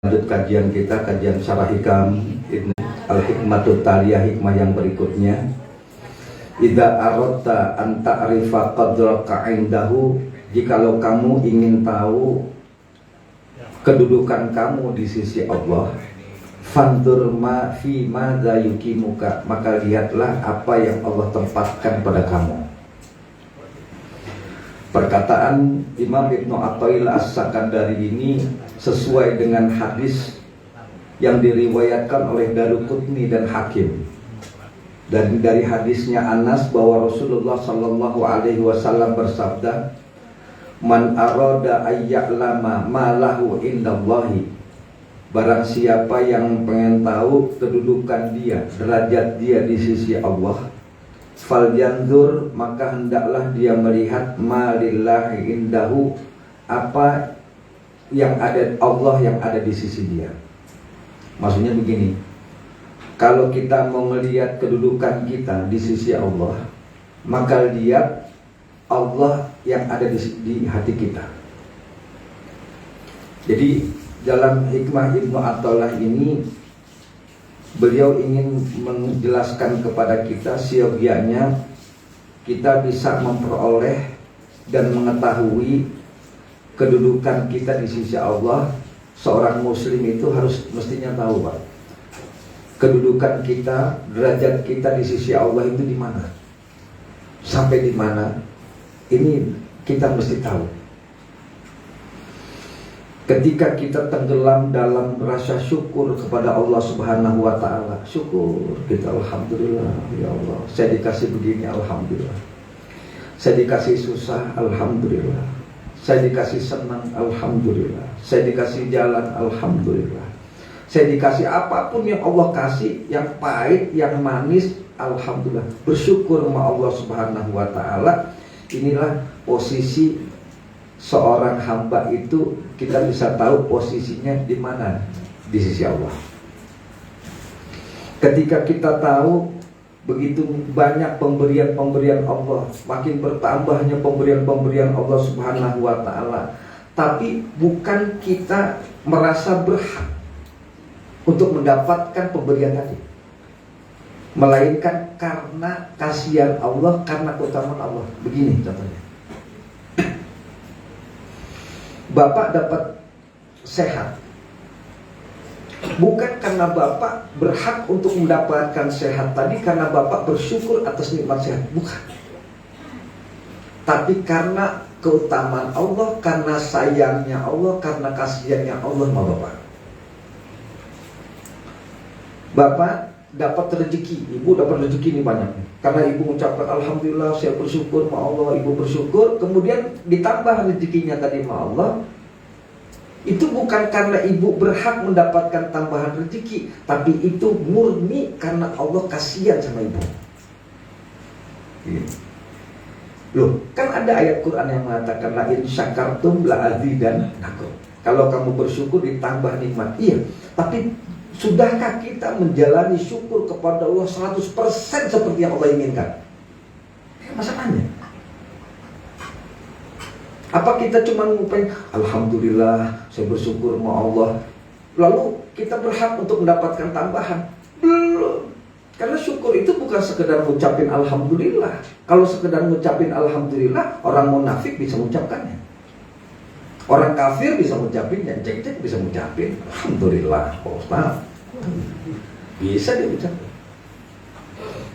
Lanjut kajian kita, kajian Syarah Hikam Al-Hikmatut Taliyah, hikmah yang berikutnya. Idza aradta an ta'rifa qadraka 'indahu, jikalau kamu ingin tahu kedudukan kamu di sisi Allah, fandur ma fi madza yukimuka, maka lihatlah apa yang Allah tempatkan pada kamu. Perkataan Imam Ibnu Athaillah As-Sakandari ini sesuai dengan hadis yang diriwayatkan oleh Daruqutni dan Hakim. Dan dari hadisnya Anas bahwa Rasulullah Shallallahu Alaihi Wasallam bersabda, "Man arada ayya'lama ma lahu indallahi." Barang siapa yang pengen tahu kedudukan dia, derajat dia di sisi Allah, falyanzur, maka hendaklah dia melihat malillahi indahu, apa yang ada Allah yang ada di sisi dia. Maksudnya begini, kalau kita mau melihat kedudukan kita di sisi Allah, maka lihat Allah yang ada di hati kita. Jadi dalam hikmah Ibnu Athaillah ini, beliau ingin menjelaskan kepada kita siogianya kita bisa memperoleh dan mengetahui kedudukan kita di sisi Allah. Seorang muslim itu harus mestinya tahu, Pak, kedudukan kita, derajat kita di sisi Allah itu di mana, sampai di mana. Ini kita mesti tahu. Ketika kita tenggelam dalam rasa syukur kepada Allah Subhanahu wa Ta'ala, syukur kita, alhamdulillah, ya Allah, saya dikasih begini, alhamdulillah. Saya dikasih susah, alhamdulillah. Saya dikasih senang, alhamdulillah. Saya dikasih jalan, alhamdulillah. Saya dikasih apapun yang Allah kasih, yang pahit, yang manis, alhamdulillah. Bersyukur sama Allah Subhanahu wa Ta'ala. Inilah posisi seorang hamba itu, kita bisa tahu posisinya di mana di sisi Allah. Ketika kita tahu begitu banyak pemberian-pemberian Allah, makin bertambahnya pemberian-pemberian Allah Subhanahu wa Ta'ala, tapi bukan kita merasa berhak untuk mendapatkan pemberian tadi, melainkan karena kasihan Allah, karena keutamaan Allah. Begini contohnya, Bapak dapat sehat, bukan karena Bapak berhak untuk mendapatkan sehat tadi karena Bapak bersyukur atas nikmat sehat, bukan. Tapi karena keutamaan Allah, karena sayangnya Allah, karena kasihannya Allah sama Bapak. Bapak dapat rezeki, ibu dapat rezeki ini banyak, karena ibu mengucapkan alhamdulillah, saya bersyukur sama Allah, ibu bersyukur, kemudian ditambah rezekinya tadi sama Allah. Itu bukan karena ibu berhak mendapatkan tambahan rezeki, tapi itu murni karena Allah kasihan sama ibu. Loh, kan ada ayat Quran yang mengatakan la in syakartum la azidannakum. Kalau kamu bersyukur ditambah nikmat. Iya, tapi sudahkah kita menjalani syukur kepada Allah 100% seperti yang Allah inginkan? Masalahnya, apa kita cuma ngupain alhamdulillah, saya bersyukur sama Allah, lalu kita berhak untuk mendapatkan tambahan? Belum. Karena syukur itu bukan sekedar ngucapin alhamdulillah. Kalau sekedar ngucapin alhamdulillah, orang munafik bisa mengucapkannya, orang kafir bisa mengucapinnya, cek-cek bisa mengucapin alhamdulillah, Pak Ustaz, bisa dia ucapin.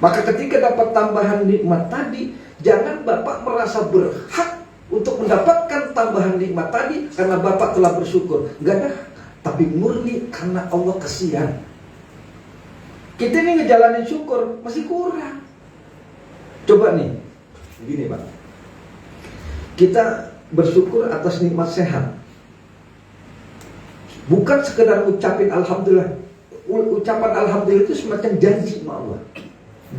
Maka ketika dapat tambahan nikmat tadi, jangan Bapak merasa berhak untuk mendapatkan tambahan nikmat tadi karena Bapak telah bersyukur. Enggak ada, tapi murni karena Allah kasihan. Kita ini ngejalanin syukur masih kurang. Coba nih, begini Pak, kita bersyukur atas nikmat sehat, bukan sekedar ucapin alhamdulillah. Ucapan alhamdulillah itu semacam janji sama Allah,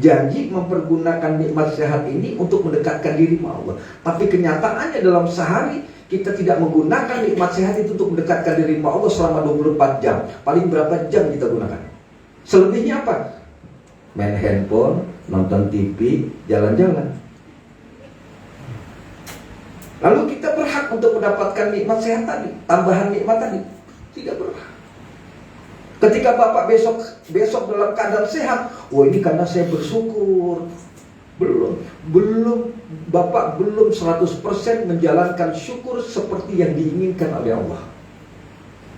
janji mempergunakan nikmat sehat ini untuk mendekatkan diri sama Allah. Tapi kenyataannya dalam sehari kita tidak menggunakan nikmat sehat itu untuk mendekatkan diri sama Allah selama 24 jam. Paling berapa jam kita gunakan? Selebihnya apa? Main handphone, nonton TV, jalan-jalan. Lalu kita berhak untuk mendapatkan nikmat sehat tadi, tambahan nikmat tadi? Tidak berhak. Ketika Bapak besok dalam keadaan sehat, ini karena saya bersyukur. Belum Bapak belum 100% menjalankan syukur seperti yang diinginkan oleh Allah.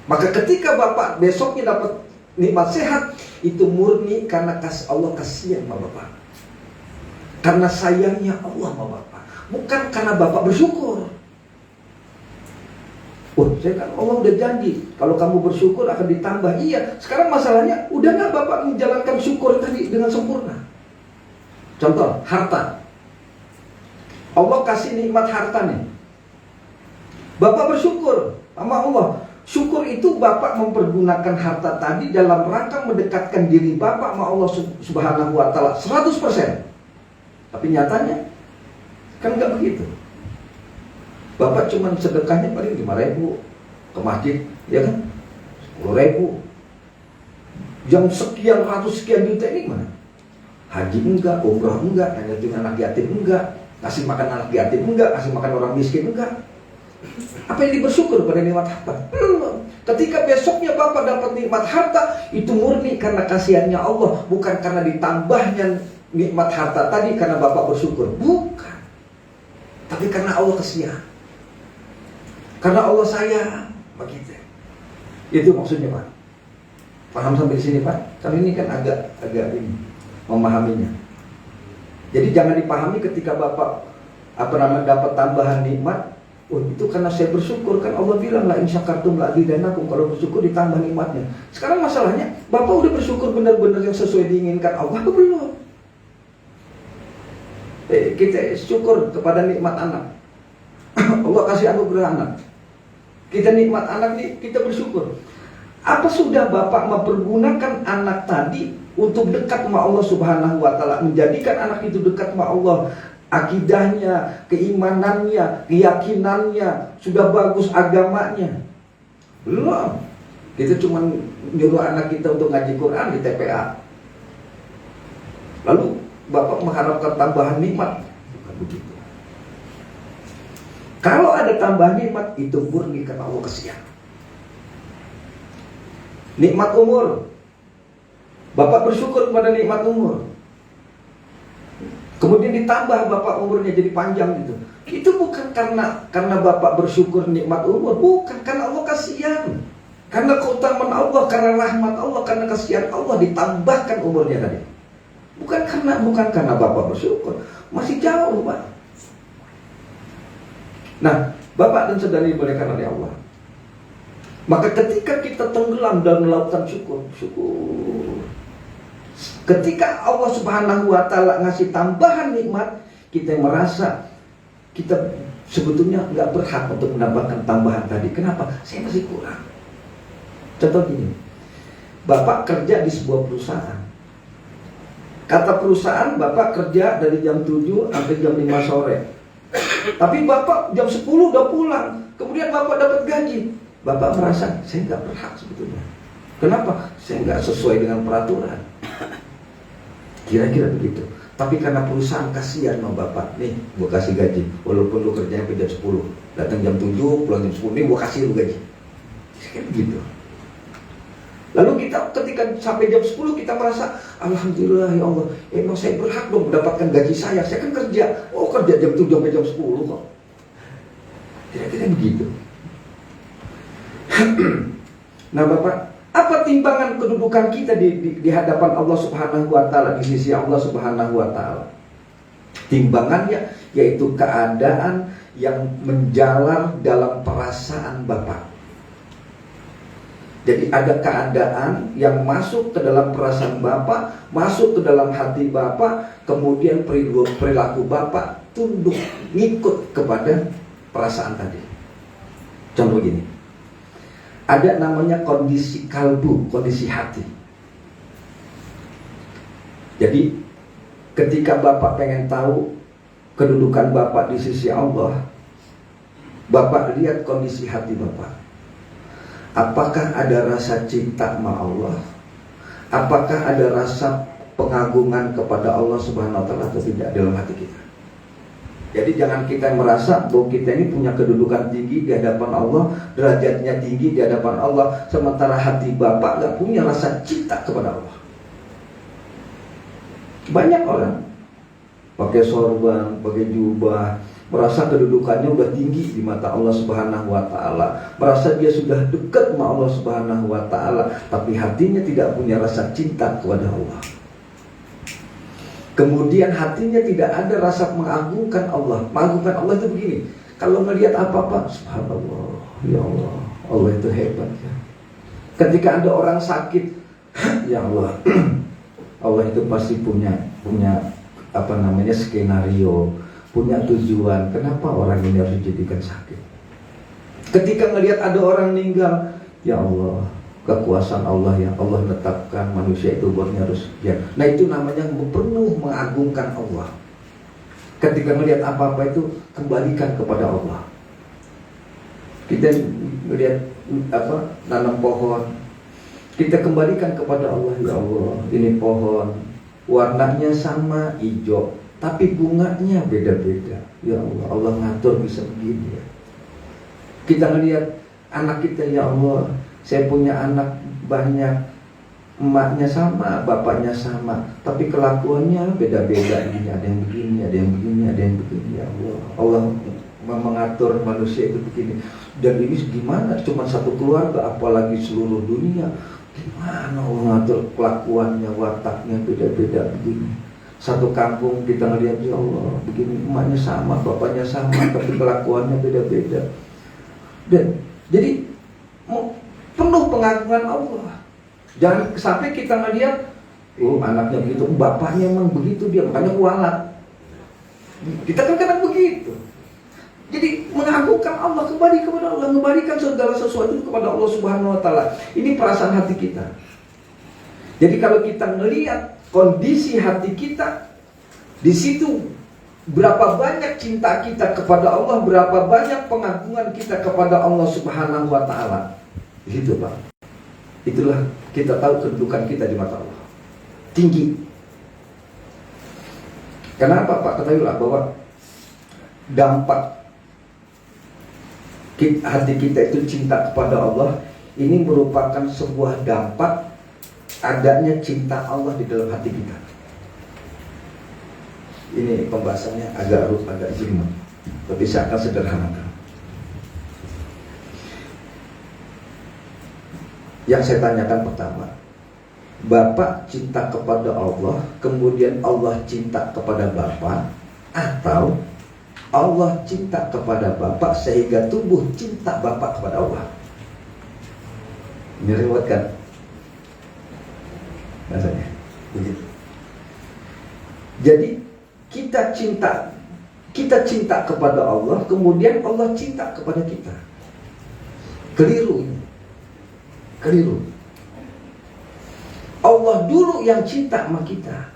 Maka ketika Bapak besoknya dapat nikmat sehat, itu murni karena Allah kasihan sama Bapak. Karena sayangnya Allah sama Bapak, bukan karena Bapak bersyukur. Saya kan Allah udah janji kalau kamu bersyukur akan ditambah. Iya, sekarang masalahnya udah nggak Bapak menjalankan syukur tadi dengan sempurna. Contoh, harta. Allah kasih nikmat harta nih. Bapak bersyukur sama Allah. Syukur itu Bapak mempergunakan harta tadi dalam rangka mendekatkan diri Bapak sama Allah Subhanahu wa Ta'ala 100%. Tapi nyatanya kan nggak begitu. Bapak cuma sedekahnya paling 5.000 ke masjid, ya kan? 10.000. Yang sekian ratus sekian juta ini mana? Haji enggak, umrah enggak, hanya anak yatim enggak, kasih makan anak yatim enggak, kasih makan orang miskin enggak. Apa yang bersyukur pada nikmat harta? Belum. Ketika besoknya Bapak dapat nikmat harta, itu murni karena kasihannya Allah, bukan karena ditambahnya nikmat harta tadi karena Bapak bersyukur. Bukan. Tapi karena Allah kasihan. Karena Allah sayang begitu. Itu maksudnya, Pak. Paham sampai sini, Pak? Kan ini kan agak ini memahaminya. Jadi jangan dipahami ketika Bapak dapat tambahan nikmat. Itu karena saya bersyukur, kan Allah bilang la in syakartum la azidannakum, kalau bersyukur ditambah nikmatnya. Sekarang masalahnya Bapak udah bersyukur benar-benar yang sesuai diinginkan Allah atau belum? Kita syukur kepada nikmat anak. Allah kasih anugerah anak. Kita nikmat anak nih, kita bersyukur. Apa sudah Bapak mempergunakan anak tadi untuk dekat sama Allah Subhanahu wa Ta'ala, menjadikan anak itu dekat sama Allah? Akidahnya, keimanannya, keyakinannya sudah bagus, agamanya belum. Kita cuma nyuruh anak kita untuk ngaji Quran di TPA, lalu Bapak mengharapkan tambahan nikmat. Bukan begitu. Kalau ada tambahan nikmat, itu murni karena Allah kasihan. Nikmat umur, Bapak bersyukur kepada nikmat umur, kemudian ditambah Bapak umurnya jadi panjang gitu. Itu bukan karena Bapak bersyukur nikmat umur, bukan, karena Allah kasihan. Karena keutamaan Allah, karena rahmat Allah, karena kasihan Allah ditambahkan umurnya tadi. Bukan karena Bapak bersyukur. Masih jauh, Pak. Nah, Bapak dan Saudara dimuliakan oleh Allah. Maka ketika kita tenggelam dalam lautan syukur, ketika Allah Subhanahu wa Ta'ala ngasih tambahan nikmat, kita merasa kita sebetulnya nggak berhak untuk mendapatkan tambahan tadi. Kenapa? Saya masih kurang. Contoh gini, Bapak kerja di sebuah perusahaan. Kata perusahaan, Bapak kerja dari jam 7 sampai jam 5 sore. Tapi Bapak jam 10 udah pulang. Kemudian Bapak dapat gaji. Bapak merasa, saya nggak berhak sebetulnya. Kenapa? Saya nggak sesuai dengan peraturan. Kira-kira begitu. Tapi karena perusahaan kasihan sama Bapak, nih gue kasih gaji. Walaupun lu kerjanya sampai jam 10, datang jam 7, pulang jam 10, nih gue kasih lu gaji. Kayak begitu. Lalu kita ketika sampai jam 10 kita merasa, alhamdulillah ya Allah, emang saya berhak dong mendapatkan gaji saya kan kerja. Oh, kerja jam 7 sampai jam 10 kok. Kira-kira begitu. Nah Bapak, apa timbangan kedudukan kita di hadapan Allah Subhanahu wa Ta'ala, di sisi Allah Subhanahu wa Ta'ala? Timbangannya yaitu keadaan yang menjalar dalam perasaan Bapak. Jadi ada keadaan yang masuk ke dalam perasaan Bapak, masuk ke dalam hati Bapak, kemudian perilaku Bapak tunduk, ngikut kepada perasaan tadi. Contoh gini, ada namanya kondisi kalbu, kondisi hati. Jadi ketika Bapak pengen tahu kedudukan Bapak di sisi Allah, Bapak lihat kondisi hati Bapak. Apakah ada rasa cinta sama Allah? Apakah ada rasa pengagungan kepada Allah Subhanahu wa Ta'ala atau tidak dalam hati kita? Jadi jangan kita merasa bahwa kita ini punya kedudukan tinggi di hadapan Allah, derajatnya tinggi di hadapan Allah, sementara hati Bapak gak punya rasa cinta kepada Allah. Banyak orang pakai sorban, pakai jubah, merasa kedudukannya udah tinggi di mata Allah Subhanahu wa Ta'ala, merasa dia sudah dekat sama Allah Subhanahu wa Ta'ala, tapi hatinya tidak punya rasa cinta kepada Allah. Kemudian hatinya tidak ada rasa mengagungkan Allah. Mengagungkan Allah itu begini, kalau melihat apa-apa, subhanallah, ya Allah, Allah itu hebat ya. Ketika ada orang sakit, ya Allah, Allah itu pasti punya skenario, punya tujuan. Kenapa orang ini harus dijadikan sakit? Ketika melihat ada orang meninggal, ya Allah, kekuasaan Allah yang Allah tetapkan manusia itu buatnya harus ya. Nah itu namanya penuh mengagungkan Allah. Ketika melihat apa-apa itu kembalikan kepada Allah. Kita melihat nanam pohon, kita kembalikan kepada Allah. Ya Allah, ini pohon warnanya sama hijau, tapi bunganya beda-beda. Ya Allah, Allah ngatur bisa begini ya. Kita melihat anak kita, ya Allah, saya punya anak banyak, emaknya sama, bapaknya sama, tapi kelakuannya beda-beda. Ini ada yang begini, ada yang begini, ada yang begini. Ya Allah, Allah mengatur manusia itu begini. Dan ini gimana? Cuma satu keluarga, apalagi seluruh dunia. Gimana Allah mengatur kelakuannya, wataknya beda-beda begini. Satu kampung kita ngelihat, ya Allah, begini, emaknya sama, bapaknya sama, tapi kelakuannya beda-beda. Dan jadi penuh pengagungan Allah. Jangan sampai kita ngelihat, oh anaknya begitu, bapaknya emang begitu, dia makanya kualat. Kita kan kadang begitu. Jadi mengagungkan Allah, kembali kepada Allah, mengembalikan segala sesuatu kepada Allah Subhanahu wa Ta'ala. Ini perasaan hati kita. Jadi kalau kita ngelihat kondisi hati kita, di situ berapa banyak cinta kita kepada Allah, berapa banyak pengagungan kita kepada Allah Subhanahu wa Ta'ala. Gitu Pak. Itulah kita tahu kedudukan kita di mata Allah. Tinggi. Kenapa Pak? Ketahuilah bahwa dampak hati kita itu cinta kepada Allah, ini merupakan sebuah dampak adanya cinta Allah di dalam hati kita. Ini pembahasannya agak jelimet, tapi saya akan sederhanakan. Yang saya tanyakan pertama, Bapak cinta kepada Allah, kemudian Allah cinta kepada Bapak, atau Allah cinta kepada Bapak sehingga tumbuh cinta Bapak kepada Allah? Ini rewet kan? Rasanya begitu. Jadi kita cinta kepada Allah, kemudian Allah cinta kepada kita. Keliru ini. Keliru. Allah dulu yang cinta sama kita,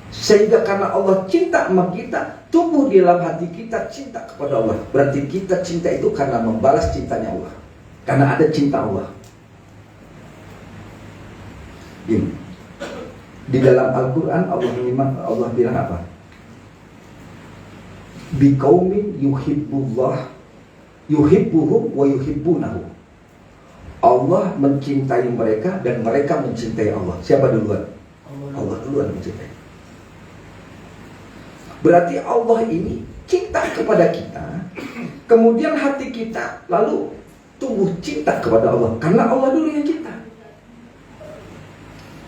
sehingga karena Allah cinta sama kita, tumbuh di dalam hati kita cinta kepada Allah. Berarti kita cinta itu karena membalas cintanya Allah, karena ada cinta Allah. Ini di dalam Al-Quran Allah bilang apa? Biqaumin yuhibbuhum wa yuhibbunahu. Allah mencintai mereka dan mereka mencintai Allah. Siapa duluan? Allah duluan mencintai. Berarti Allah ini cinta kepada kita, kemudian hati kita lalu tumbuh cinta kepada Allah, karena Allah dulu yang cinta.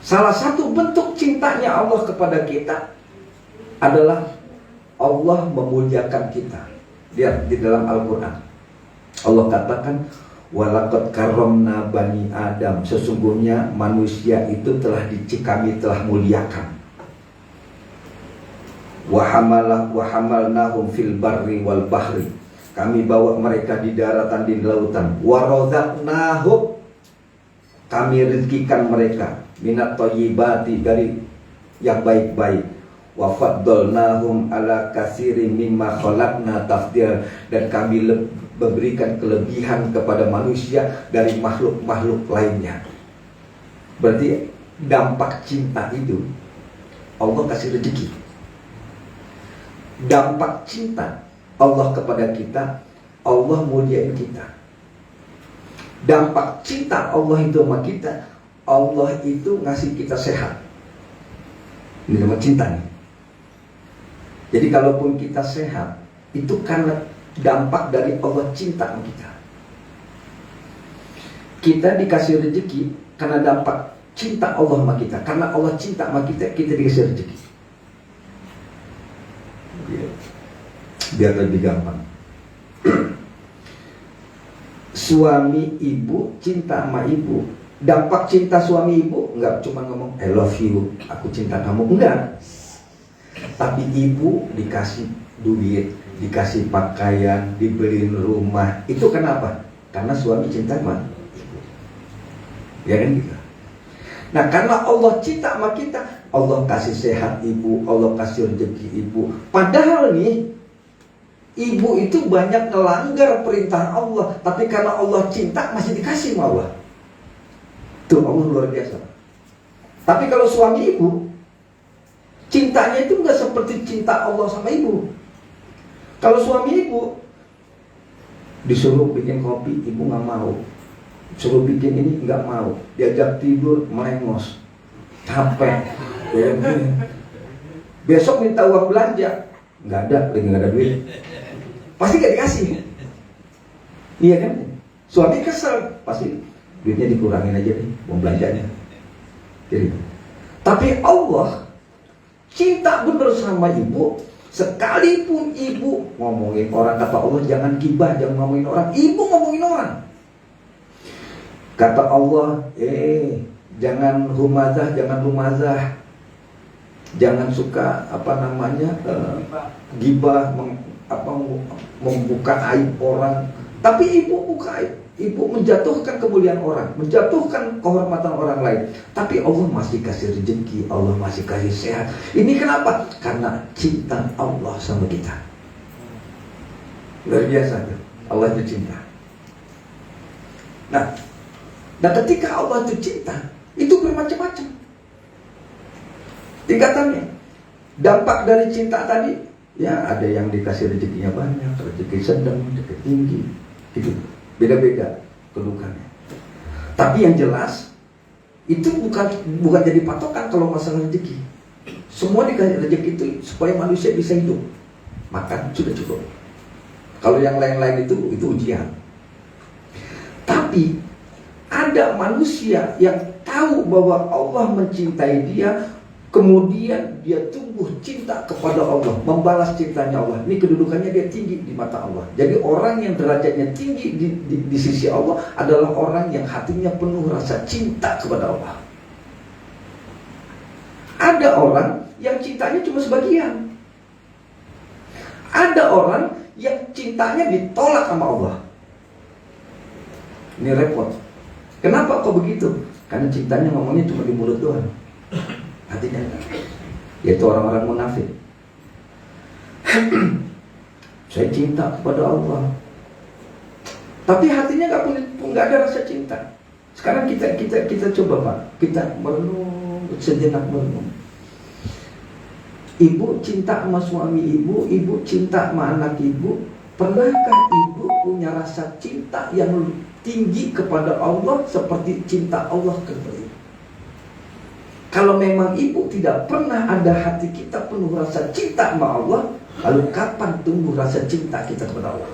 Salah satu bentuk cintanya Allah kepada kita adalah Allah memuliakan kita. Lihat di dalam Al-Quran, Allah katakan, walaqad karramna bani Adam, sesungguhnya manusia itu kami telah muliakan. Wa hamalnahum fil barri wal bahri, kami bawa mereka di daratan, di lautan. Wa razaqnahum, kami rezekikan mereka minat thayyibati, dari yang baik-baik. Wa faddalnahum ala katsirin mimma khalaqna tafdil, dan kami memberikan kelebihan kepada manusia dari makhluk-makhluk lainnya. Berarti dampak cinta itu Allah kasih rezeki. dampak cinta Allah kepada kita, Allah muliain kita. Dampak cinta Allah itu sama kita, Allah itu ngasih kita sehat. Ini nama cinta nih. Jadi kalaupun kita sehat, itu karena dampak dari Allah cinta sama kita. Kita dikasih rezeki karena dampak cinta Allah sama kita. Karena Allah cinta sama kita, kita dikasih rezeki. Biar lebih gampang. Suami ibu cinta sama ibu. Dampak cinta suami ibu enggak cuma ngomong I love you, aku cinta kamu, enggak. Tapi ibu dikasih duit, dikasih pakaian, dibeliin rumah. Itu kenapa? Karena suami cinta sama ibu. Ya kan gitu. Nah, karena Allah cinta sama kita, Allah kasih sehat ibu, Allah kasih rezeki ibu. Padahal nih, ibu itu banyak melanggar perintah Allah, tapi karena Allah cinta masih dikasih sama Allah. Tuh, Allah luar biasa. Tapi kalau suami ibu, cintanya itu enggak seperti cinta Allah sama ibu. Kalau suami ibu disuruh bikin kopi, ibu nggak mau. Suruh bikin ini nggak mau. Diajak tidur melengos, capek. Besok minta uang belanja, nggak ada, lagi nggak ada duit. Pasti nggak dikasih. Iya kan? Suami kesel, pasti duitnya dikurangin aja nih, uang belanjanya. Jadi, tapi Allah cinta bener sama ibu. Sekalipun ibu ngomongin orang, kata Allah jangan gibah, jangan ngomongin orang. Ibu ngomongin orang. Kata Allah, jangan humazah, jangan suka gibah, membuka aib orang. Tapi ibu buka aib, ibu menjatuhkan kemuliaan orang, menjatuhkan kehormatan orang lain. Tapi Allah masih kasih rezeki, Allah masih kasih sehat. Ini kenapa? Karena cinta Allah sama kita. Luar biasa tuh, Allah itu cinta. Nah, ketika Allah itu cinta, itu bermacam-macam tingkatannya. Dampak dari cinta tadi, ya ada yang dikasih rezekinya banyak, rezeki sedang, rezeki tinggi, gitu. Beda-beda kedudukannya. Tapi yang jelas itu bukan jadi patokan kalau masalah rezeki. Semua dikasih rezeki itu supaya manusia bisa hidup, makan sudah cukup. Kalau yang lain-lain itu ujian. Tapi ada manusia yang tahu bahwa Allah mencintai dia, kemudian dia tumbuh cinta kepada Allah, membalas cintanya Allah. Ini kedudukannya dia tinggi di mata Allah. Jadi orang yang derajatnya tinggi di sisi Allah adalah orang yang hatinya penuh rasa cinta kepada Allah. Ada orang yang cintanya cuma sebagian. Ada orang yang cintanya ditolak sama Allah. Ini repot. Kenapa kok begitu? Karena cintanya ngomongnya cuma di mulut doang, hatinya enggak. Yaitu orang-orang munafik. Saya cinta kepada Allah, tapi hatinya nggak ada rasa cinta. Sekarang kita coba Pak, kita merenung sejenak merenung. Ibu cinta sama suami ibu, ibu cinta sama anak ibu. Pernahkah ibu punya rasa cinta yang tinggi kepada Allah seperti cinta Allah kepada ibu? Kalau memang ibu tidak pernah ada hati kita penuh rasa cinta sama Allah, lalu kapan tumbuh rasa cinta kita kepada Allah?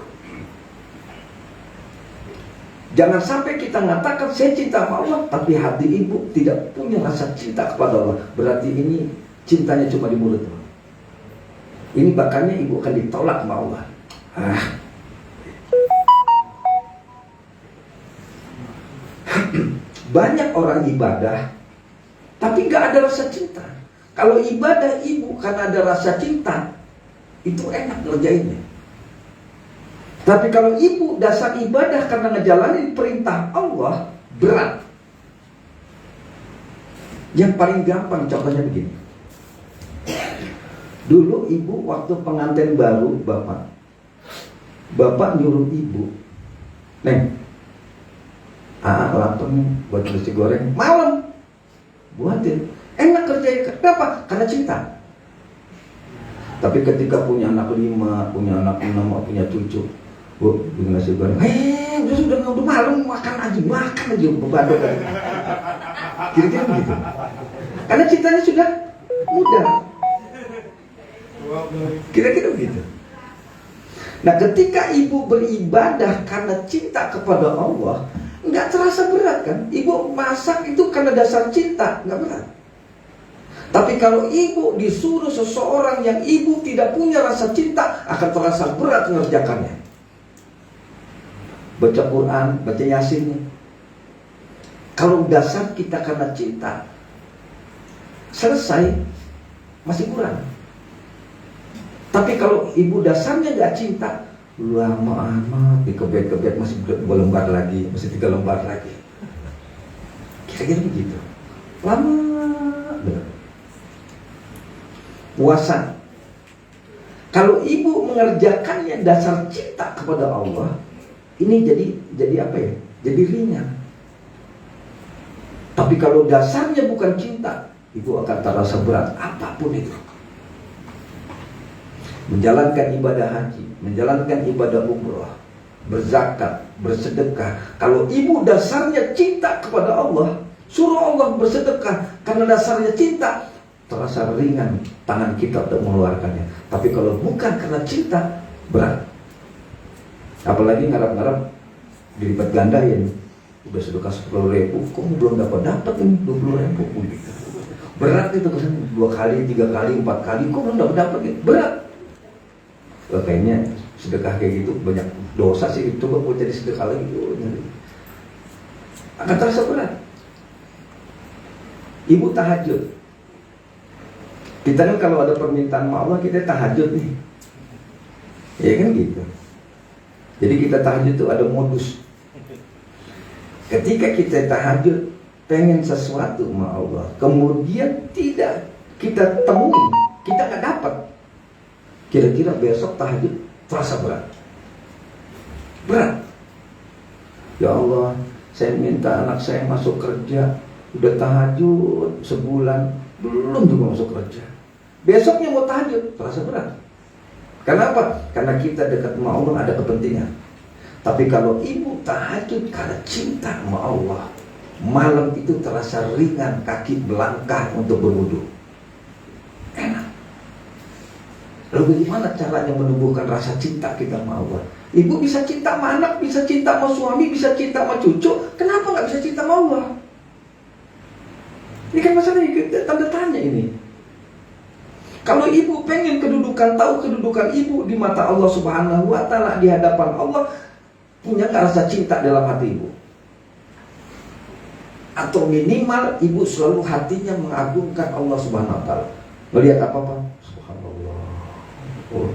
Jangan sampai kita mengatakan saya cinta sama Allah, tapi hati ibu tidak punya rasa cinta kepada Allah. Berarti ini cintanya cuma di mulut. Ini bahkannya ibu akan ditolak sama Allah. Banyak orang ibadah tapi gak ada rasa cinta. Kalau ibadah ibu karena ada rasa cinta, itu enak ngerjainnya. Tapi kalau ibu dasar ibadah karena ngejalanin perintah Allah, berat. Yang paling gampang contohnya begini. Dulu ibu waktu pengantin baru Bapak nyuruh ibu, Neng, lapar nih buat nasi goreng malam, buatin. Enak kerjain. Kenapa? Karena cinta. Tapi ketika punya anak 5, punya anak 6, punya cucu, bikin nasi goreng, udah malam makan aja beban. Kira-kira begitu. Karena cintanya sudah mudah. Kira-kira begitu. Nah, ketika ibu beribadah karena cinta kepada Allah, nggak terasa berat kan? Ibu masak itu karena dasar cinta, nggak berat. Tapi kalau ibu disuruh seseorang yang ibu tidak punya rasa cinta, akan terasa berat mengerjakannya. Baca Quran, baca Yasin. Kalau dasar kita karena cinta, selesai, masih kurang. Tapi kalau ibu dasarnya gak cinta, lama amat dikebet-kebet, masih 2 lembar lagi, masih 3 lembar lagi. Kira-kira begitu. Lama benar. Puasa, kalau ibu mengerjakannya dasar cinta kepada Allah, ini jadi apa ya? Jadi ringan. Tapi kalau dasarnya bukan cinta, ibu akan terasa berat apapun itu. Menjalankan ibadah haji, menjalankan ibadah umroh, berzakat, bersedekah. Kalau ibu dasarnya cinta kepada Allah, suruh Allah bersedekah karena dasarnya cinta, terasa ringan tangan kita untuk mengeluarkannya. Tapi kalau bukan karena cinta, berat. Apalagi ngarap-ngarap dilipat gandain. Udah sedekah 10.000, kok belum dapat ini 20.000 gitu. Berat itu kan 2 kali, 3 kali, 4 kali, kok belum dapat gitu. Berat. Kayaknya sedekah kayak gitu banyak dosa sih. Coba mau jadi sedekah lagi, akan terasa berat. Ibu tahajud. Kita kan kalau ada permintaan sama Allah, kita tahajud nih, ya kan gitu. Jadi kita tahajud itu ada modus. Ketika kita tahajud pengen sesuatu sama Allah, kemudian tidak kita temui, kita nggak dapat, kira-kira besok tahajud terasa berat. Ya Allah, saya minta anak saya masuk kerja, udah tahajud sebulan belum juga masuk kerja. Besoknya mau tahajud terasa berat. Kenapa? Karena kita dekat sama Allah ada kepentingan. Tapi kalau ibu tahajud karena cinta sama Allah, malam itu terasa ringan, kaki melangkah untuk berwudu. Enak. Lalu bagaimana caranya menumbuhkan rasa cinta kita sama Allah? Ibu bisa cinta sama anak, bisa cinta sama suami, bisa cinta sama cucu. Kenapa nggak bisa cinta sama Allah? Ini kan masalah tanda tanya ini. Kalau ibu pengen tahu kedudukan ibu di mata Allah Subhanahu wa Ta'ala, di hadapan Allah, punya nggak rasa cinta dalam hati ibu? Atau minimal ibu selalu hatinya mengagungkan Allah Subhanahu wa Ta'ala. Melihat apa-apa, Subhanallah, oh,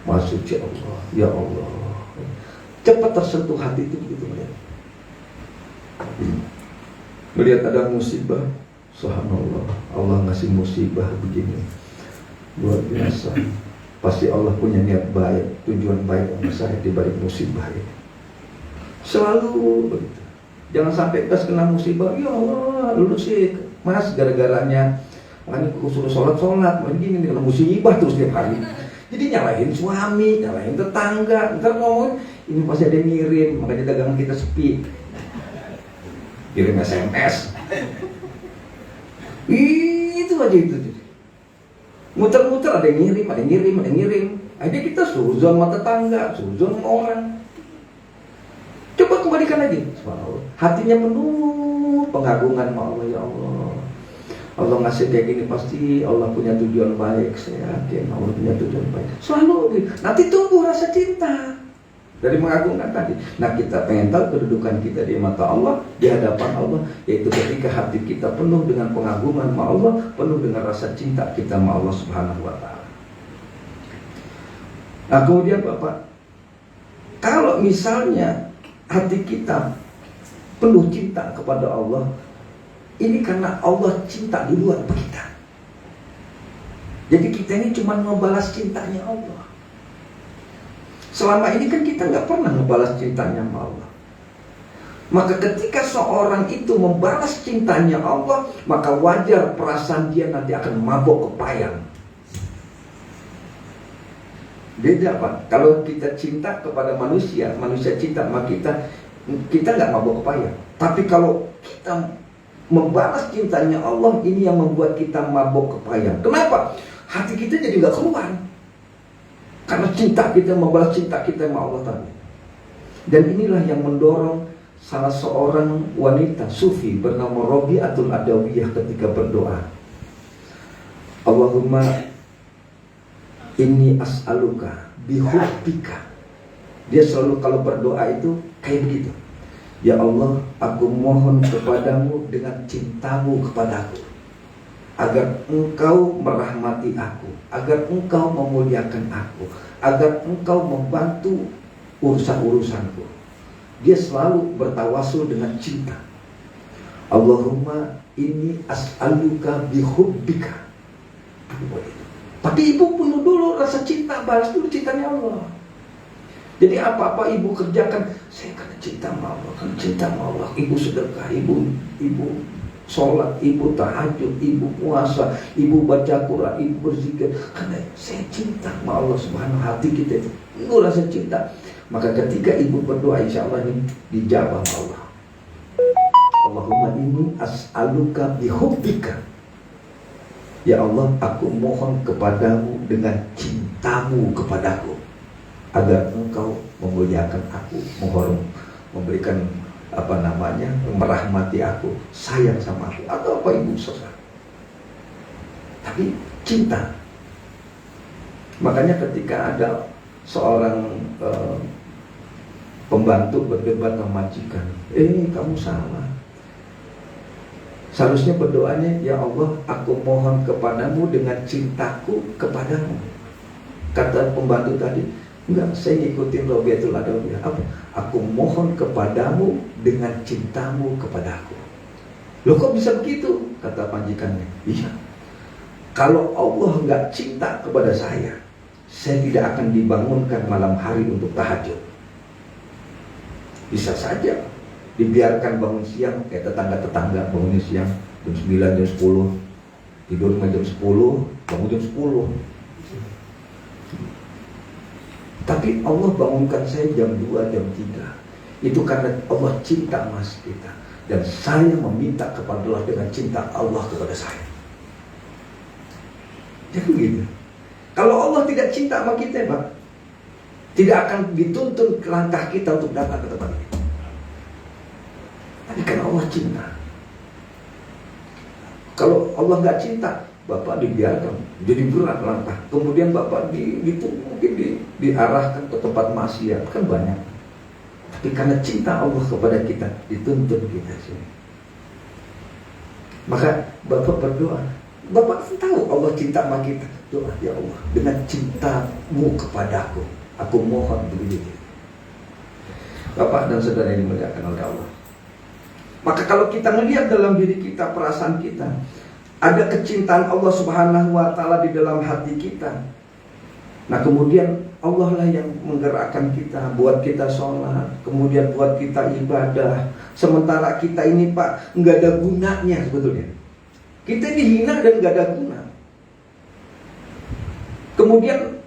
Maha Suci Allah, ya Allah. Cepat tersentuh hati itu begitu melihat. Melihat ada musibah, Subhanallah, Allah ngasih musibah begini, luar biasa. Pasti Allah punya niat baik, tujuan baik sama saya di balik musibah ini. Selalu begitu. Jangan sampai pas kena musibah, ya Allah, dulu sih mas gara-garanya makanya aku suruh sholat, begini kena musibah terus tiap hari. Jadi nyalahin suami, nyalahin tetangga, ntar ngomong ini pasti ada yang ngirim, makanya dagangan kita sepi. Kirim SMS. Itu aja itu. Muter-muter ada yang ngirim. Akhirnya kita suzon sama tetangga, suzon sama orang. Coba kembalikan lagi, subhanallah. Hatinya penuh pengagungan sama Allah, ya Allah. Allah ngasih kayak gini pasti Allah punya tujuan baik, saya yakin Allah punya tujuan baik. Selalu nanti tumbuh rasa cinta dari mengagungkan tadi. Nah, kita pengen tahu kedudukan kita di mata Allah, di hadapan Allah, yaitu ketika hati kita penuh dengan pengagungan sama Allah, penuh dengan rasa cinta kita sama Allah Subhanahu wa Ta'ala. Nah, kemudian Bapak, kalau misalnya hati kita penuh cinta kepada Allah, ini karena Allah cinta duluan ke kita. Jadi kita ini cuma membalas cintanya Allah. Selama ini kan kita nggak pernah membalas cintanya sama Allah. Maka ketika seorang itu membalas cintanya Allah, maka wajar perasaan dia nanti akan mabok kepayang. Beda Pak. Kalau kita cinta kepada manusia, manusia cinta sama kita nggak mabuk kepayang. Tapi kalau kita membalas cintanya Allah, ini yang membuat kita mabuk kepayang. Kenapa? Hati kita jadi nggak keluar. Karena cinta kita, membalas cinta kita sama Allah tadi. Dan inilah yang mendorong salah seorang wanita sufi bernama Rabi'atul Adawiyah ketika berdoa, Allahumma inni as'aluka bihubbika. Dia selalu kalau berdoa itu kayak begitu. Ya Allah, aku mohon kepadamu dengan cintamu kepadaku, agar engkau merahmati aku, agar engkau memuliakan aku, agar engkau membantu urusan-urusanku. Dia selalu bertawasul dengan cinta. Allahumma inni as'aluka bihubbika. Tapi ibu penuh dulu rasa cinta, balas dulu cintanya Allah. Jadi apa-apa ibu kerjakan, saya karena cinta sama Allah, karena cinta sama Allah. Ibu sedekah, ibu sholat, ibu tahajud, ibu puasa, ibu baca Quran, ibu berzikir, karena saya cinta sama Allah Subhanahu. Hati kita itu penuh rasa cinta. Maka ketika ibu berdoa, insya Allah ini dijawab Allah. Allahumma inni as'aluka bihubbika. Ya Allah, aku mohon kepadamu dengan cintamu kepadaku, agar engkau memuliakan aku, memberikan merahmati aku, sayang sama aku, atau apa ibu susah. Tapi cinta. Makanya ketika ada seorang pembantu berdebat sama majikan, kamu salah. Seharusnya berdoanya, ya Allah, aku mohon kepadamu dengan cintaku kepadamu. Kata pembantu tadi, enggak, saya ngikutin Rabi'atul Adawiyah. Apa? Aku mohon kepadamu dengan cintamu kepadaku. Loh kok bisa begitu? Kata majikannya. Iya, kalau Allah enggak cinta kepada saya tidak akan dibangunkan malam hari untuk tahajud. Bisa saja dibiarkan bangun siang, kayak tetangga-tetangga bangun siang jam 9, jam 10, tidur jam 10, bangun jam 10. Tapi Allah bangunkan saya jam 2, jam 3. Itu karena Allah cinta mas kita. Dan saya meminta kepada Allah dengan cinta Allah kepada saya. Jadi begitu. Kalau Allah tidak cinta sama kita, Pak, tidak akan dituntun langkah kita untuk datang ke tempat ini. Tapi karena Allah cinta. Kalau Allah nggak cinta, Bapak dibiarkan jadi berat langkah. Kemudian Bapak mungkin diarahkan ke tempat maksiat, kan banyak. Tapi karena cinta Allah kepada kita, dituntun kita sini. Maka Bapak berdoa. Bapak tahu Allah cinta sama kita. Doa, ya Allah, dengan cintamu kepadaku, aku mohon begini. Bapak dan saudara yang dimuliakan oleh Allah. Maka kalau kita melihat dalam diri kita, perasaan kita, ada kecintaan Allah Subhanahu wa Ta'ala di dalam hati kita. Nah kemudian Allah lah yang menggerakkan kita, buat kita sholat, kemudian buat kita ibadah. Sementara kita ini Pak, nggak ada gunanya sebetulnya. Kita ini hina dan nggak ada guna. Kemudian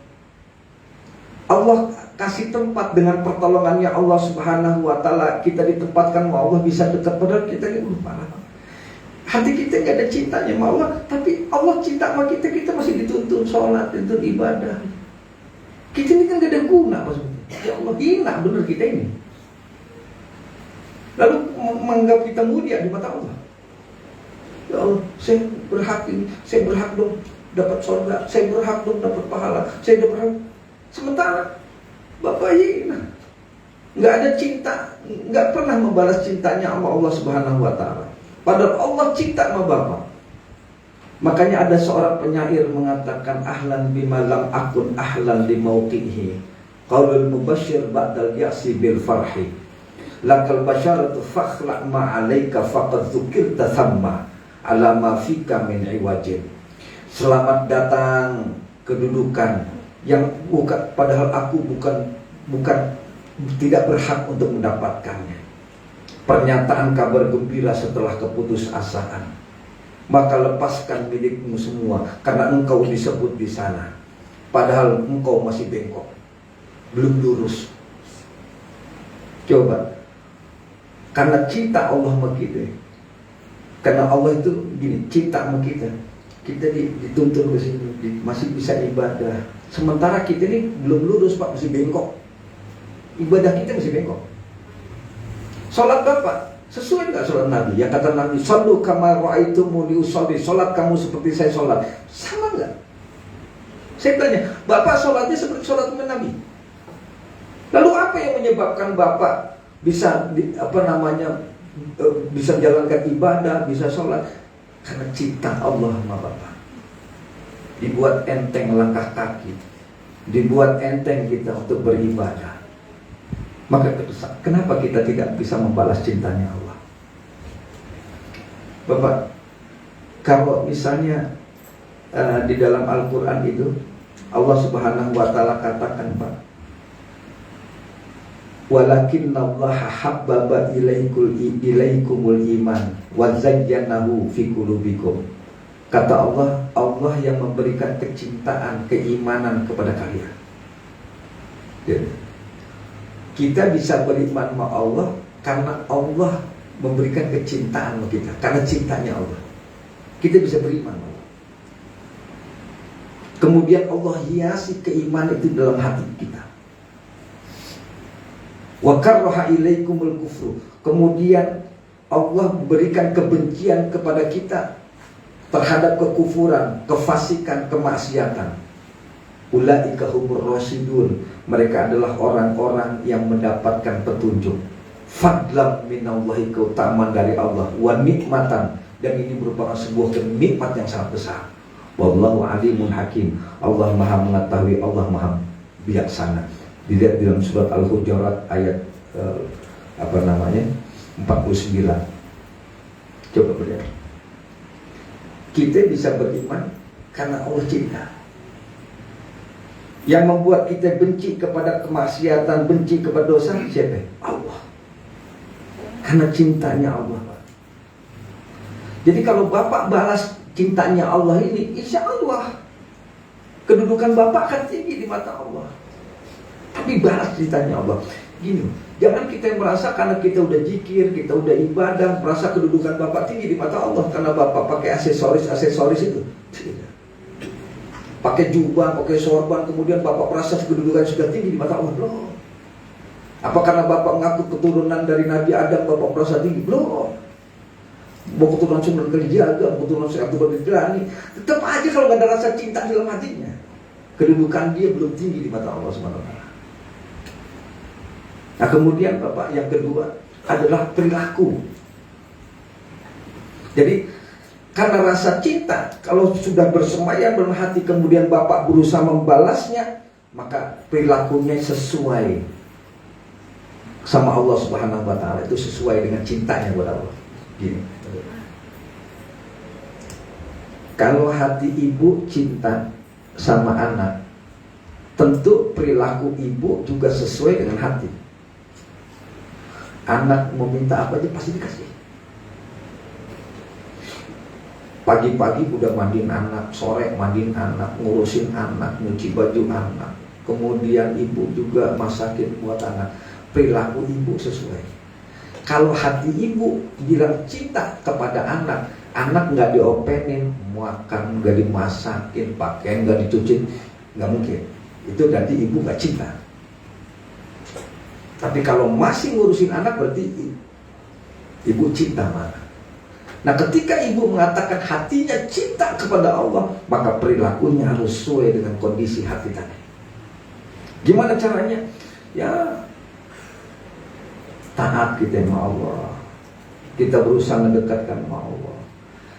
Allah kasih tempat dengan pertolongannya Allah Subhanahu wa Ta'ala, kita ditempatkan sama Allah bisa dekat, padahal kita ini lupa. Hati kita nggak ada cintanya sama Allah, tapi Allah cinta sama kita, kita masih dituntun sholat, dituntun ibadah. Kita ini kan gak ada guna maksudnya. Ya Allah, hina bener kita ini. Lalu menganggap kita mulia di mata Allah. Ya Allah, saya berhak ini, saya berhak dong dapat surga, saya berhak dong dapat pahala, saya berhak. Sementara Bapak hina, nggak ada cinta, nggak pernah membalas cintanya sama Allah Subhanahu wa Ta'ala. Padahal Allah cinta sama Bapak. Makanya ada seorang penyair mengatakan, ahlan bima lam akun ahlan li mauqihi, qaulul mubasyir ba'dal ya'si bil farhi, lakal basyaratu fakhla ma 'alaika faqad dzukirta thamma ala ma fika min iwajin. Selamat datang kedudukan yang bukan, padahal aku bukan tidak berhak untuk mendapatkannya. Pernyataan kabar gembira setelah keputusasaan. Maka lepaskan milikmu semua, karena engkau disebut di sana. padahal engkau masih bengkok, belum lurus. Coba, karena cinta Allah sama kita, karena Allah itu gini, cinta sama kita, kita dituntun ke sini, masih bisa ibadah. Sementara kita ini belum lurus Pak, masih bengkok. Ibadah kita masih bengkok. Sholat Bapak sesuai nggak sholat Nabi? Yang kata Nabi, "Shallu kama ra'aitumuni usolli." Sholat kamu seperti saya sholat. Sama nggak? Saya tanya, Bapak sholatnya seperti sholat Nabi? Lalu apa yang menyebabkan Bapak bisa bisa menjalankan ibadah, bisa sholat? Karena cinta Allah sama Bapak. Dibuat enteng langkah kaki, dibuat enteng kita untuk beribadah. Maka kenapa kita tidak bisa membalas cintanya Allah? Bapak, kalau misalnya di dalam Al-Quran itu Allah Subhanahu wa Ta'ala katakan, Pak, "Walakinnallaha habbaba ilaikumul iman wa zayyanahu fi qulubikum." Kata Allah, Allah yang memberikan kecintaan, keimanan kepada kalian. Jadi, kita bisa beriman sama Allah karena Allah memberikan kecintaan sama kita, karena cintanya Allah. Kita bisa beriman sama Allah. Kemudian Allah hiasi keimanan itu dalam hati kita. Wa karraha ilaikumul kufru. Kemudian Allah berikan kebencian kepada kita terhadap kekufuran, kefasikan, kemaksiatan. Ulaika humur rasyidun. Mereka adalah orang-orang yang mendapatkan petunjuk. Fadlam minallahi, keutamaan dari Allah. Wa nikmatan, dan ini merupakan sebuah kenikmat yang sangat besar. Wallahu alimun hakim. Allah maha mengetahui, Allah maha bijaksana. Dilihat dalam surat Al-Hujurat ayat 49. Coba lihat. Kita bisa beriman karena Allah cinta. Yang membuat kita benci kepada kemaksiatan, benci kepada dosa, siapa? Allah. Karena cintanya Allah. Jadi kalau Bapak balas cintanya Allah ini, insya Allah kedudukan Bapak akan tinggi di mata Allah. Tapi balas cintanya Allah. Gini, jangan kita yang merasa karena kita udah zikir, kita udah ibadah, merasa kedudukan Bapak tinggi di mata Allah karena Bapak pakai aksesoris itu. Pakai jubah, pakai sorban, kemudian Bapak merasa kedudukan sudah tinggi di mata Allah. Belum. Apa karena Bapak mengaku keturunan dari Nabi Adam, Bapak merasa tinggi? Belum. Mau keturunan Sunan Kalijaga, keturunan Syekh Abdul Qadir Jilani, tetap aja kalau nggak ada rasa cinta dalam hatinya, kedudukan dia belum tinggi di mata Allah SWT. Nah kemudian Bapak, yang kedua adalah perilaku. Jadi karena rasa cinta, kalau sudah bersemayam dalam hati, kemudian Bapak berusaha membalasnya, maka perilakunya sesuai sama Allah Subhanahu wa Ta'ala, itu sesuai dengan cintanya kepada Allah. Gini, kalau hati ibu cinta sama anak, tentu perilaku ibu juga sesuai dengan hati. Anak mau minta apa aja pasti dikasih. Pagi-pagi udah mandiin anak, sore mandiin anak, ngurusin anak, nyuci baju anak. Kemudian ibu juga masakin buat anak. Perilaku ibu sesuai. Kalau hati ibu bilang cinta kepada anak, anak nggak diopenin, makan nggak dimasakin, pakaian nggak dicuci, nggak mungkin. Itu berarti ibu nggak cinta. Tapi kalau masih ngurusin anak, berarti ibu cinta mana? Nah ketika ibu mengatakan hatinya cinta kepada Allah, maka perilakunya harus sesuai dengan kondisi hati tadi. Gimana caranya? Ya taat kita sama Allah. Kita berusaha mendekatkan sama Allah,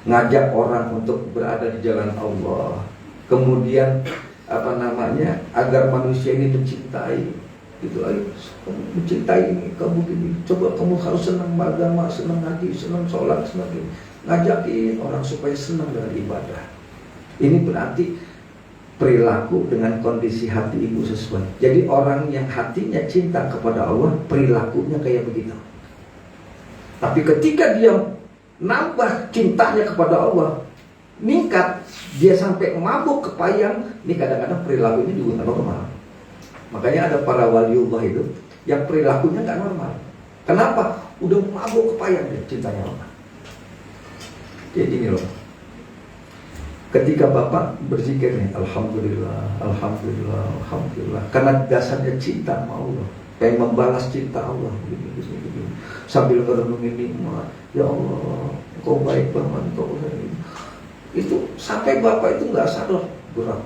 ngajak orang untuk berada di jalan Allah. Kemudian agar manusia ini mencintai. Gitu ayo, kamu mencintai ini, kamu gini, coba kamu harus senang beragama, senang ngaji, senang sholat, senang ini. Ngajakin orang supaya senang dengan ibadah. Ini berarti perilaku dengan kondisi hati ibu sesuai. Jadi orang yang hatinya cinta kepada Allah, perilakunya kayak begitu. Tapi ketika dia nambah cintanya kepada Allah, meningkat, dia sampai mabuk kepayang, ini kadang-kadang perilakunya juga nggak normal. Makanya ada para waliullah itu yang perilakunya nggak normal. Kenapa? Udah mabuk kepayang dia cintanya Allah. Jadi ini loh, ketika Bapak berzikir nih, Alhamdulillah, Alhamdulillah, Alhamdulillah, karena dasarnya cinta sama Allah, pengen membalas cinta Allah, begini. Sambil merenungi nikmat, ya Allah, Engkau baik banget, Engkau baik. Itu sampai Bapak itu nggak sadar, gerak,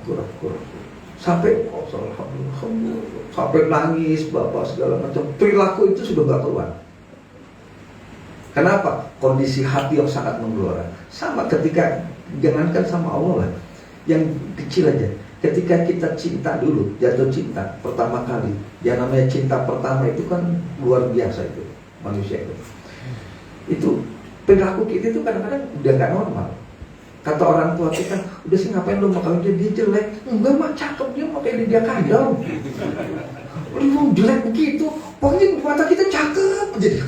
sampai Alhamdulillah, sampai nangis Bapak segala macam, perilaku itu sudah nggak keluar. Kenapa? Kondisi hati yang sangat menggelora. Sama ketika, jangankan sama Allah lah, yang kecil aja. Ketika kita cinta dulu, jatuh cinta pertama kali, yang namanya cinta pertama itu kan luar biasa itu manusia itu. Itu perilaku kita itu kadang-kadang udah nggak normal. Kata orang tua kita, udah sih ngapain lu mau kawin dia jelek? Enggak mah cakep, dia mau kayak dia kadang. Lu jelek begitu, pokoknya mata kita cakep jadi.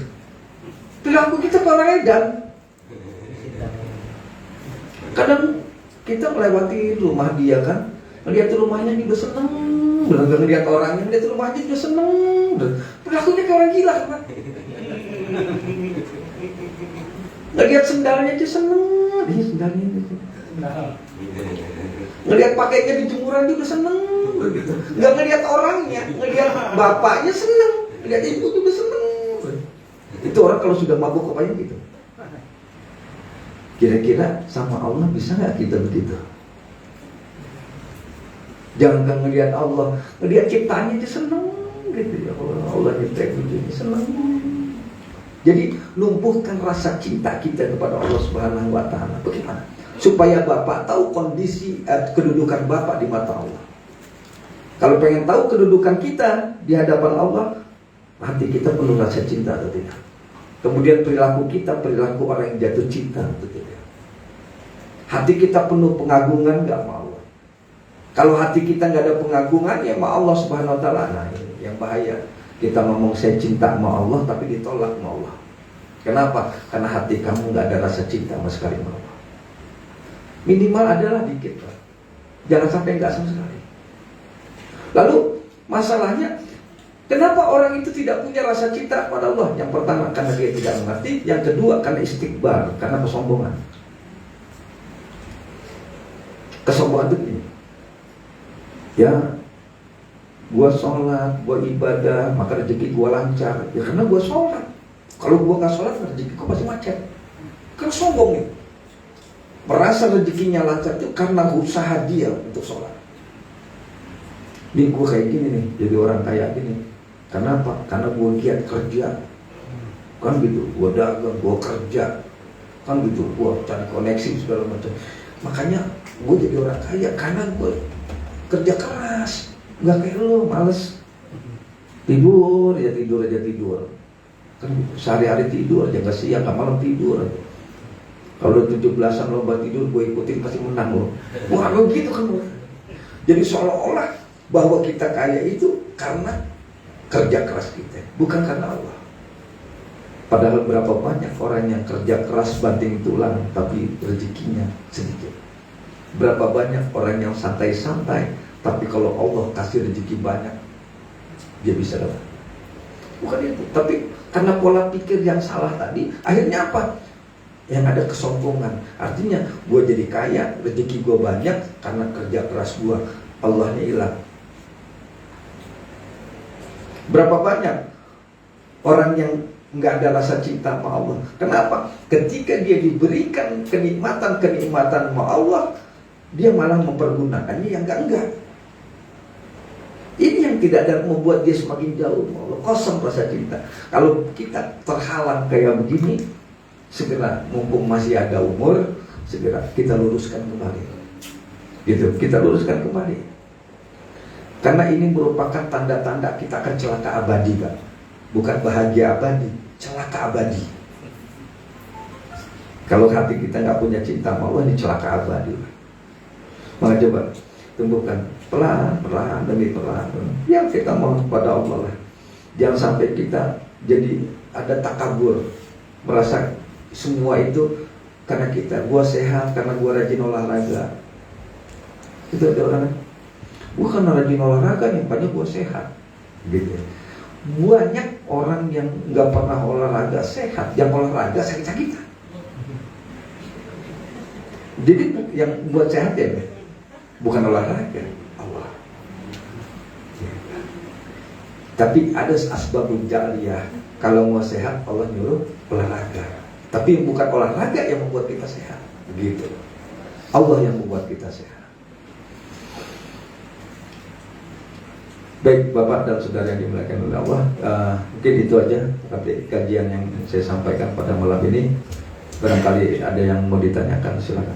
Perilaku kita orang edan. Kadang kita melewati rumah dia kan, melihat rumahnya juga seneng, benar ngelihat orangnya, melihat rumahnya juga seneng, perilakunya kayak orang gila kan. Ngelihat sendalnya aja seneng, dia sendalnya gitu. Ngelihat pakainya di jemuran juga seneng, gitu. Nggak ngelihat orangnya, ngelihat bapaknya seneng, ngelihat ibu juga seneng. Itu orang kalau sudah mabuk kepayang gitu. Kira-kira sama Allah bisa nggak kita begitu? Jangan ngelihat Allah, ngelihat ciptaannya aja seneng gitu ya Allah. Allah nyiptain begini seneng. Jadi lumpuhkan rasa cinta kita kepada Allah Subhanahu wa taala. Bagaimana? Supaya Bapak tahu kondisi kedudukan Bapak di mata Allah. Kalau pengen tahu kedudukan kita di hadapan Allah, hati kita penuh rasa cinta atau tidak? Kemudian perilaku kita perilaku orang yang jatuh cinta atau tidak? Hati kita penuh pengagungan nggak sama Allah? Kalau hati kita nggak ada pengagungan ya sama Allah Subhanahu wa taala. Nah ini yang bahaya. Kita ngomong saya cinta sama Allah tapi ditolak sama Allah. Kenapa? Karena hati kamu nggak ada rasa cinta sama sekali sama Allah. Minimal adalah dikit lah. Jangan sampai nggak sama sekali. Lalu masalahnya, kenapa orang itu tidak punya rasa cinta kepada Allah? Yang pertama karena dia tidak mengerti. Yang kedua karena istikbar, karena kesombongan. Kesombongan itu ini. Ya, gua sholat, gua ibadah, maka rezeki gua lancar. Ya karena gua sholat. Kalau gua nggak sholat, rezeki gua pasti macet. Kan sombong nih. Merasa rezekinya lancar itu karena usaha dia untuk sholat. Nih gua kayak gini nih, jadi orang kaya gini. Kenapa? Karena gua giat kerja. Kan gitu, gua dagang, gua kerja. Kan gitu, gua cari koneksi segala macam. Makanya gua jadi orang kaya karena gua kerja keras. Nggak kayak lo, males tidur aja kan sehari-hari tidur aja, nggak siang nggak malam tidur aja. Kalau 17-an lomba tidur gue ikutin pasti menang lo. Wah begitu kan lo. Jadi seolah-olah bahwa kita kaya itu karena kerja keras kita, bukan karena Allah. Padahal berapa banyak orang yang kerja keras banting tulang tapi rezekinya sedikit. Berapa banyak orang yang santai-santai tapi kalau Allah kasih rezeki banyak, dia bisa dapat. Bukan itu, tapi karena pola pikir yang salah tadi, akhirnya apa? Yang ada kesombongan. Artinya, gue jadi kaya, rezeki gue banyak karena kerja keras gue. Allahnya hilang. Berapa banyak orang yang nggak ada rasa cinta sama Allah? Kenapa? Ketika dia diberikan kenikmatan sama Allah, dia malah mempergunakannya yang enggak. Ini yang tidak ada membuat dia semakin jauh sama Allah, kosong rasa cinta. Kalau kita terhalang kayak begini, segera mumpung masih ada umur, segera kita luruskan kembali. Gitu, kita luruskan kembali. Karena ini merupakan tanda-tanda kita akan celaka abadi, Pak. Bukan bahagia abadi, celaka abadi. Kalau hati kita nggak punya cinta sama Allah, ini celaka abadi. Maka coba tumbuhkan pelan demi pelan. Ya kita mohon kepada Allah lah. Jangan sampai kita jadi ada takabur, merasa semua itu karena kita, gua sehat karena gua rajin olahraga. Itu ada orang, gua karena rajin olahraga nih, banyak gua sehat. Gitu. Banyak orang yang nggak pernah olahraga sehat, yang olahraga sakit-sakitan. Jadi yang buat sehat ya, bukan olahraga, Allah. Tapi ada asbabul jaliyah. Kalau mau sehat, Allah nyuruh olahraga. Tapi bukan olahraga yang membuat kita sehat, begitu. Allah yang membuat kita sehat. Baik Bapak dan Saudara yang dimuliakan oleh Allah, mungkin itu aja kajian yang saya sampaikan pada malam ini. Barangkali ada yang mau ditanyakan, silakan.